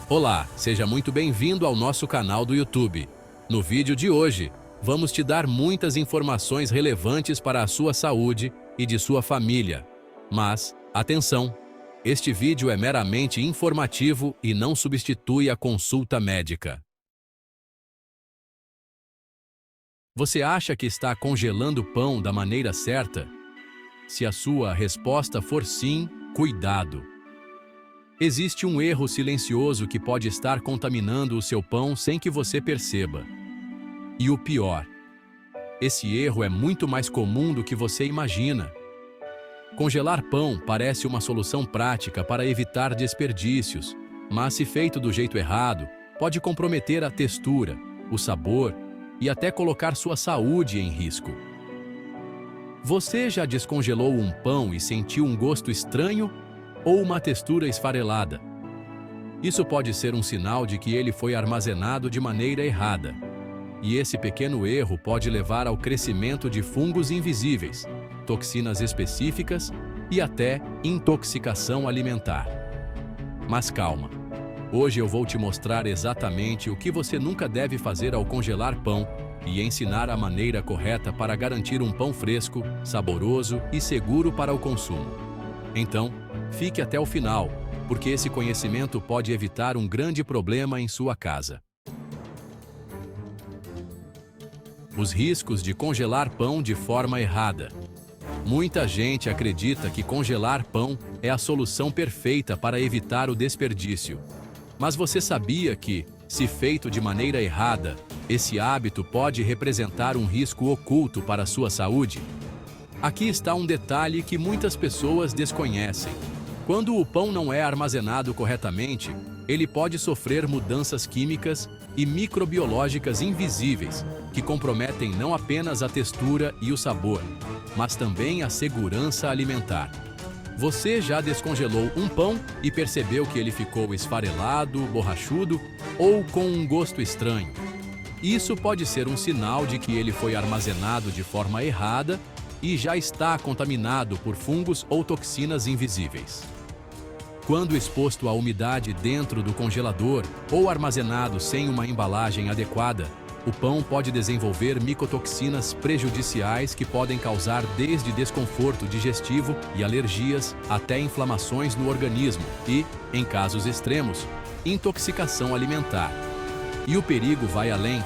Olá, seja muito bem-vindo ao nosso canal do YouTube. No vídeo de hoje, vamos te dar muitas informações relevantes para a sua saúde e de sua família. Mas, atenção! Este vídeo é meramente informativo e não substitui a consulta médica. Você acha que está congelando pão da maneira certa? Se a sua resposta for sim, cuidado! Existe um erro silencioso que pode estar contaminando o seu pão sem que você perceba. E o pior, esse erro é muito mais comum do que você imagina. Congelar pão parece uma solução prática para evitar desperdícios, mas se feito do jeito errado, pode comprometer a textura, o sabor e até colocar sua saúde em risco. Você já descongelou um pão e sentiu um gosto estranho ou uma textura esfarelada? Isso pode ser um sinal de que ele foi armazenado de maneira errada. E esse pequeno erro pode levar ao crescimento de fungos invisíveis, toxinas específicas e até intoxicação alimentar. Mas calma, hoje eu vou te mostrar exatamente o que você nunca deve fazer ao congelar pão e ensinar a maneira correta para garantir um pão fresco, saboroso e seguro para o consumo. Então, fique até o final, porque esse conhecimento pode evitar um grande problema em sua casa. Os riscos de congelar pão de forma errada. Muita gente acredita que congelar pão é a solução perfeita para evitar o desperdício. Mas você sabia que, se feito de maneira errada, esse hábito pode representar um risco oculto para a sua saúde? Aqui está um detalhe que muitas pessoas desconhecem. Quando o pão não é armazenado corretamente, ele pode sofrer mudanças químicas e microbiológicas invisíveis, que comprometem não apenas a textura e o sabor, mas também a segurança alimentar. Você já descongelou um pão e percebeu que ele ficou esfarelado, borrachudo ou com um gosto estranho? Isso pode ser um sinal de que ele foi armazenado de forma errada e já está contaminado por fungos ou toxinas invisíveis. Quando exposto à umidade dentro do congelador ou armazenado sem uma embalagem adequada, o pão pode desenvolver micotoxinas prejudiciais que podem causar desde desconforto digestivo e alergias até inflamações no organismo e, em casos extremos, intoxicação alimentar. E o perigo vai além.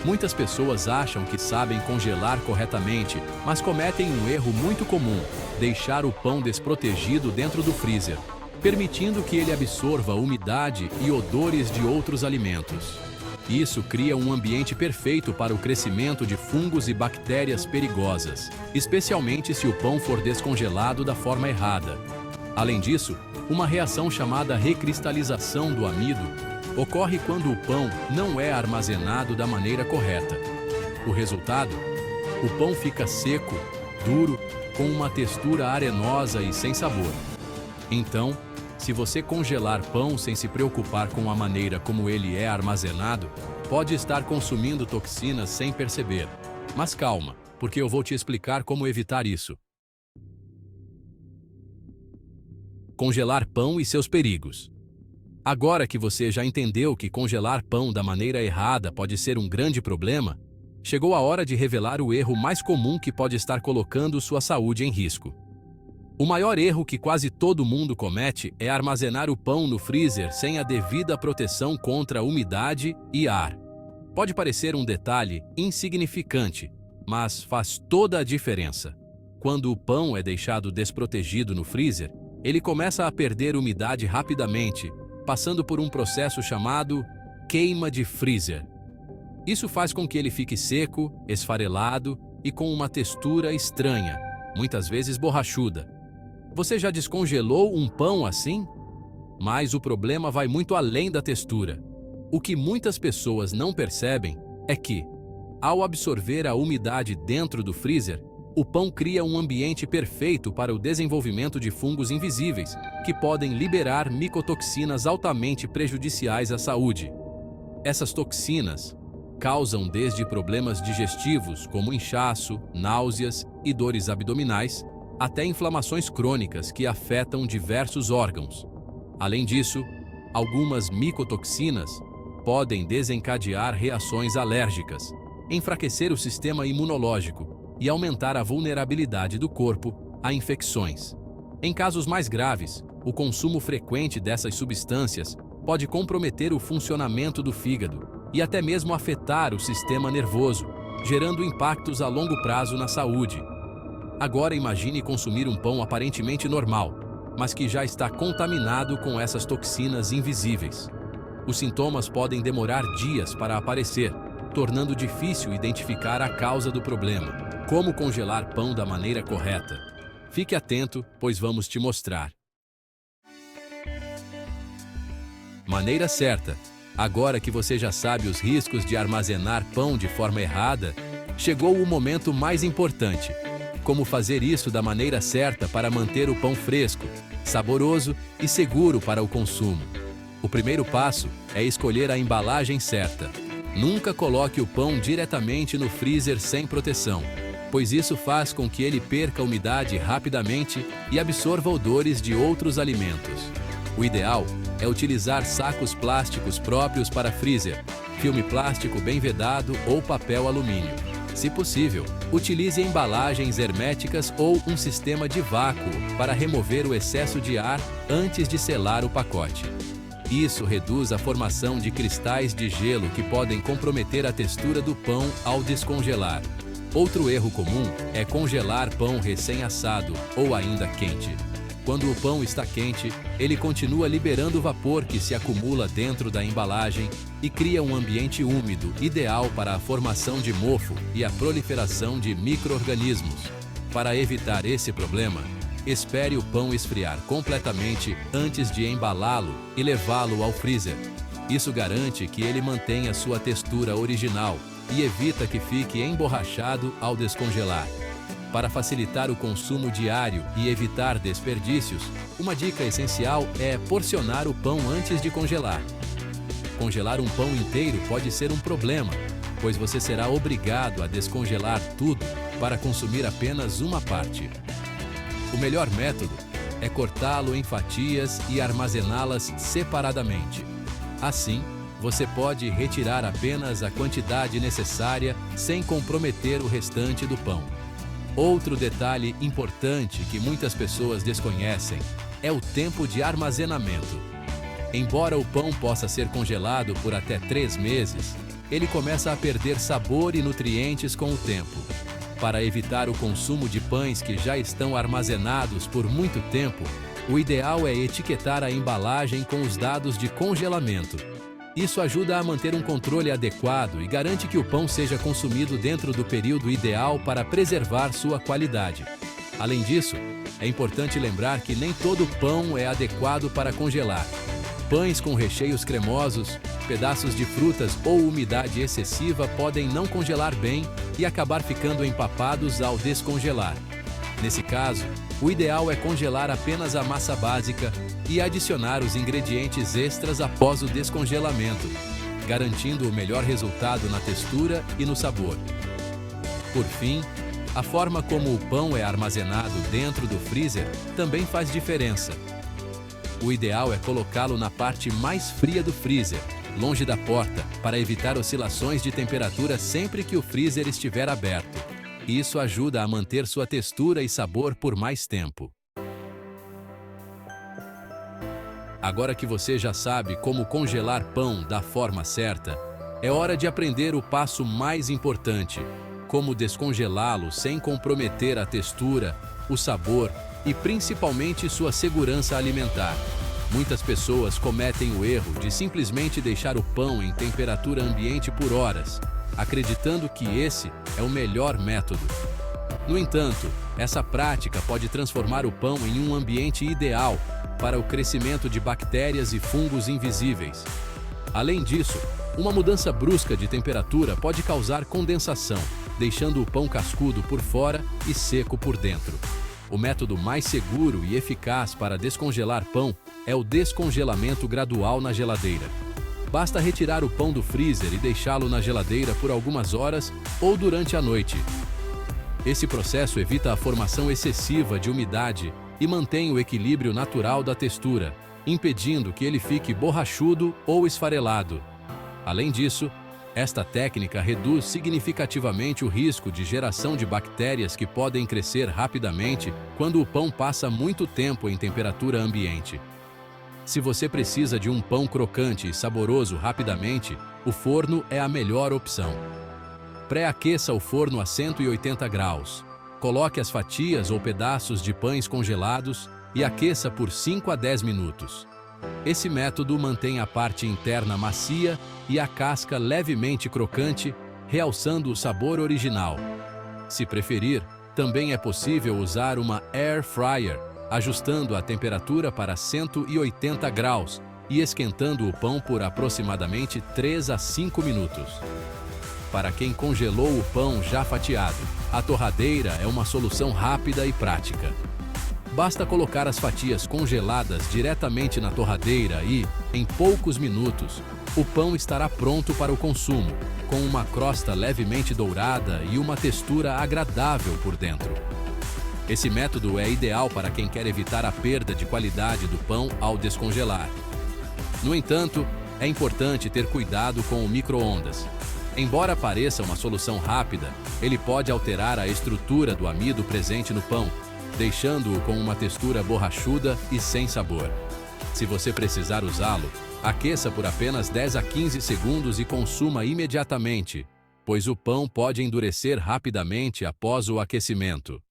Muitas pessoas acham que sabem congelar corretamente, mas cometem um erro muito comum: deixar o pão desprotegido dentro do freezer, permitindo que ele absorva umidade e odores de outros alimentos. Isso cria um ambiente perfeito para o crescimento de fungos e bactérias perigosas, especialmente se o pão for descongelado da forma errada. Além disso, uma reação chamada recristalização do amido ocorre quando o pão não é armazenado da maneira correta. O resultado? O pão fica seco, duro, com uma textura arenosa e sem sabor. Então, se você congelar pão sem se preocupar com a maneira como ele é armazenado, pode estar consumindo toxinas sem perceber. Mas calma, porque eu vou te explicar como evitar isso. Congelar pão e seus perigos. Agora que você já entendeu que congelar pão da maneira errada pode ser um grande problema, chegou a hora de revelar o erro mais comum que pode estar colocando sua saúde em risco. O maior erro que quase todo mundo comete é armazenar o pão no freezer sem a devida proteção contra umidade e ar. Pode parecer um detalhe insignificante, mas faz toda a diferença. Quando o pão é deixado desprotegido no freezer, ele começa a perder umidade rapidamente, passando por um processo chamado queima de freezer. Isso faz com que ele fique seco, esfarelado e com uma textura estranha, muitas vezes borrachuda. Você já descongelou um pão assim? Mas o problema vai muito além da textura. O que muitas pessoas não percebem é que, ao absorver a umidade dentro do freezer, o pão cria um ambiente perfeito para o desenvolvimento de fungos invisíveis, que podem liberar micotoxinas altamente prejudiciais à saúde. Essas toxinas causam desde problemas digestivos, como inchaço, náuseas e dores abdominais, até inflamações crônicas que afetam diversos órgãos. Além disso, Algumas micotoxinas podem desencadear reações alérgicas, enfraquecer o sistema imunológico e aumentar a vulnerabilidade do corpo a infecções. Em casos mais graves, o consumo frequente dessas substâncias pode comprometer o funcionamento do fígado e até mesmo afetar o sistema nervoso, gerando impactos a longo prazo na saúde. Agora imagine consumir um pão aparentemente normal, mas que já está contaminado com essas toxinas invisíveis. Os sintomas podem demorar dias para aparecer, tornando difícil identificar a causa do problema. Como congelar pão da maneira correta? Fique atento, pois vamos te mostrar. Maneira certa. Agora que você já sabe os riscos de armazenar pão de forma errada, chegou o momento mais importante. Como fazer isso da maneira certa para manter o pão fresco, saboroso e seguro para o consumo. O primeiro passo é escolher a embalagem certa. Nunca coloque o pão diretamente no freezer sem proteção, pois isso faz com que ele perca umidade rapidamente e absorva odores de outros alimentos. O ideal é utilizar sacos plásticos próprios para freezer, filme plástico bem vedado ou papel alumínio. Se possível, utilize embalagens herméticas ou um sistema de vácuo para remover o excesso de ar antes de selar o pacote. Isso reduz a formação de cristais de gelo que podem comprometer a textura do pão ao descongelar. Outro erro comum é congelar pão recém-assado ou ainda quente. Quando o pão está quente, ele continua liberando vapor que se acumula dentro da embalagem e cria um ambiente úmido, ideal para a formação de mofo e a proliferação de micro-organismos. Para evitar esse problema, espere o pão esfriar completamente antes de embalá-lo e levá-lo ao freezer. Isso garante que ele mantenha sua textura original e evita que fique emborrachado ao descongelar. Para facilitar o consumo diário e evitar desperdícios, uma dica essencial é porcionar o pão antes de congelar. Congelar um pão inteiro pode ser um problema, pois você será obrigado a descongelar tudo para consumir apenas uma parte. O melhor método é cortá-lo em fatias e armazená-las separadamente. Assim, você pode retirar apenas a quantidade necessária sem comprometer o restante do pão. Outro detalhe importante que muitas pessoas desconhecem é o tempo de armazenamento. Embora o pão possa ser congelado por até 3 meses, ele começa a perder sabor e nutrientes com o tempo. Para evitar o consumo de pães que já estão armazenados por muito tempo, o ideal é etiquetar a embalagem com os dados de congelamento. Isso ajuda a manter um controle adequado e garante que o pão seja consumido dentro do período ideal para preservar sua qualidade. Além disso, é importante lembrar que nem todo pão é adequado para congelar. Pães com recheios cremosos, pedaços de frutas ou umidade excessiva podem não congelar bem e acabar ficando empapados ao descongelar. Nesse caso, o ideal é congelar apenas a massa básica e adicionar os ingredientes extras após o descongelamento, garantindo o melhor resultado na textura e no sabor. Por fim, a forma como o pão é armazenado dentro do freezer também faz diferença. O ideal é colocá-lo na parte mais fria do freezer, longe da porta, para evitar oscilações de temperatura sempre que o freezer estiver aberto. Isso ajuda a manter sua textura e sabor por mais tempo. Agora que você já sabe como congelar pão da forma certa, é hora de aprender o passo mais importante: como descongelá-lo sem comprometer a textura, o sabor e principalmente sua segurança alimentar. Muitas pessoas cometem o erro de simplesmente deixar o pão em temperatura ambiente por horas, acreditando que esse é o melhor método. No entanto, essa prática pode transformar o pão em um ambiente ideal para o crescimento de bactérias e fungos invisíveis. Além disso, uma mudança brusca de temperatura pode causar condensação, deixando o pão cascudo por fora e seco por dentro. O método mais seguro e eficaz para descongelar pão é o descongelamento gradual na geladeira. Basta retirar o pão do freezer e deixá-lo na geladeira por algumas horas ou durante a noite. Esse processo evita a formação excessiva de umidade e mantém o equilíbrio natural da textura. impedindo que ele fique borrachudo ou esfarelado. Além disso, esta técnica reduz significativamente o risco de geração de bactérias que podem crescer rapidamente quando o pão passa muito tempo em temperatura ambiente. Se você precisa de um pão crocante e saboroso rapidamente, o forno é a melhor opção. Pré-aqueça o forno a 180 graus. Coloque as fatias ou pedaços de pães congelados e aqueça por 5 a 10 minutos. Esse método mantém a parte interna macia e a casca levemente crocante, realçando o sabor original. Se preferir, também é possível usar uma air fryer, ajustando a temperatura para 180 graus e esquentando o pão por aproximadamente 3 a 5 minutos. Para quem congelou o pão já fatiado, a torradeira é uma solução rápida e prática. Basta colocar as fatias congeladas diretamente na torradeira e, em poucos minutos, o pão estará pronto para o consumo, com uma crosta levemente dourada e uma textura agradável por dentro. Esse método é ideal para quem quer evitar a perda de qualidade do pão ao descongelar. No entanto, é importante ter cuidado com o micro-ondas. Embora pareça uma solução rápida, ele pode alterar a estrutura do amido presente no pão, deixando-o com uma textura borrachuda e sem sabor. Se você precisar usá-lo, aqueça por apenas 10 a 15 segundos e consuma imediatamente, pois o pão pode endurecer rapidamente após o aquecimento.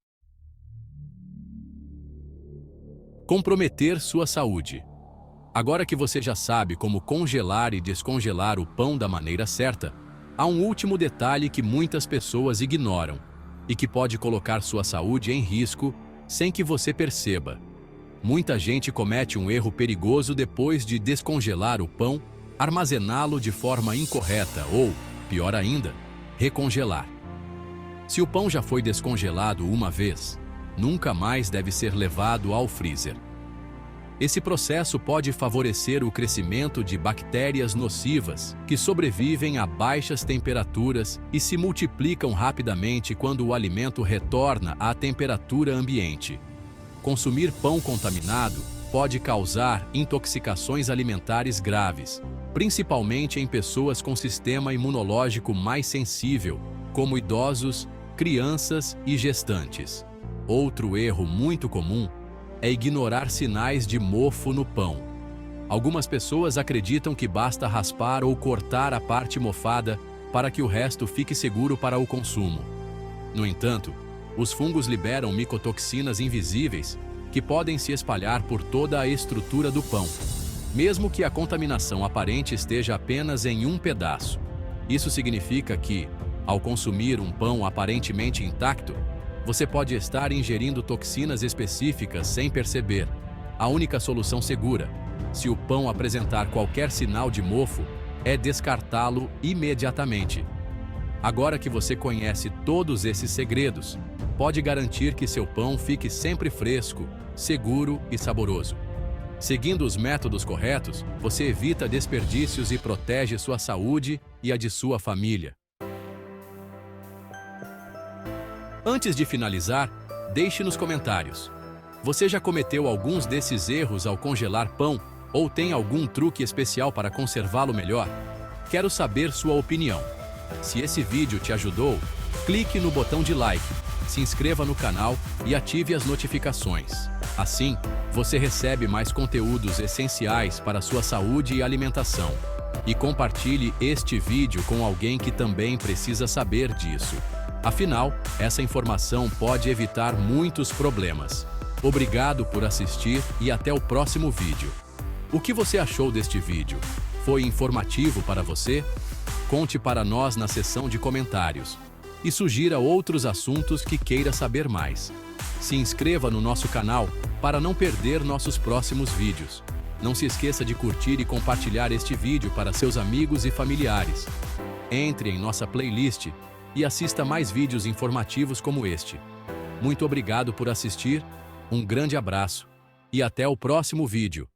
Comprometer sua saúde. Agora que você já sabe como congelar e descongelar o pão da maneira certa, há um último detalhe que muitas pessoas ignoram e que pode colocar sua saúde em risco sem que você perceba. Muita gente comete um erro perigoso depois de descongelar o pão, armazená-lo de forma incorreta ou, pior ainda, recongelar. Se o pão já foi descongelado uma vez, nunca mais deve ser levado ao freezer. Esse processo pode favorecer o crescimento de bactérias nocivas que sobrevivem a baixas temperaturas e se multiplicam rapidamente quando o alimento retorna à temperatura ambiente. Consumir pão contaminado pode causar intoxicações alimentares graves, principalmente em pessoas com sistema imunológico mais sensível, como idosos, crianças e gestantes. Outro erro muito comum é ignorar sinais de mofo no pão. Algumas pessoas acreditam que basta raspar ou cortar a parte mofada para que o resto fique seguro para o consumo. No entanto, os fungos liberam micotoxinas invisíveis que podem se espalhar por toda a estrutura do pão, mesmo que a contaminação aparente esteja apenas em um pedaço. Isso significa que, ao consumir um pão aparentemente intacto, você pode estar ingerindo toxinas específicas sem perceber. A única solução segura, se o pão apresentar qualquer sinal de mofo, é descartá-lo imediatamente. Agora que você conhece todos esses segredos, pode garantir que seu pão fique sempre fresco, seguro e saboroso. Seguindo os métodos corretos, você evita desperdícios e protege sua saúde e a de sua família. Antes de finalizar, deixe nos comentários. Você já cometeu alguns desses erros ao congelar pão ou tem algum truque especial para conservá-lo melhor? Quero saber sua opinião. Se esse vídeo te ajudou, clique no botão de like, se inscreva no canal e ative as notificações. Assim, você recebe mais conteúdos essenciais para a sua saúde e alimentação. E compartilhe este vídeo com alguém que também precisa saber disso. Afinal, essa informação pode evitar muitos problemas. Obrigado por assistir e até o próximo vídeo. O que você achou deste vídeo? Foi informativo para você? Conte para nós na seção de comentários. E sugira outros assuntos que queira saber mais. Se inscreva no nosso canal para não perder nossos próximos vídeos. Não se esqueça de curtir e compartilhar este vídeo para seus amigos e familiares. Entre em nossa playlist e assista mais vídeos informativos como este. Muito obrigado por assistir, um grande abraço e até o próximo vídeo.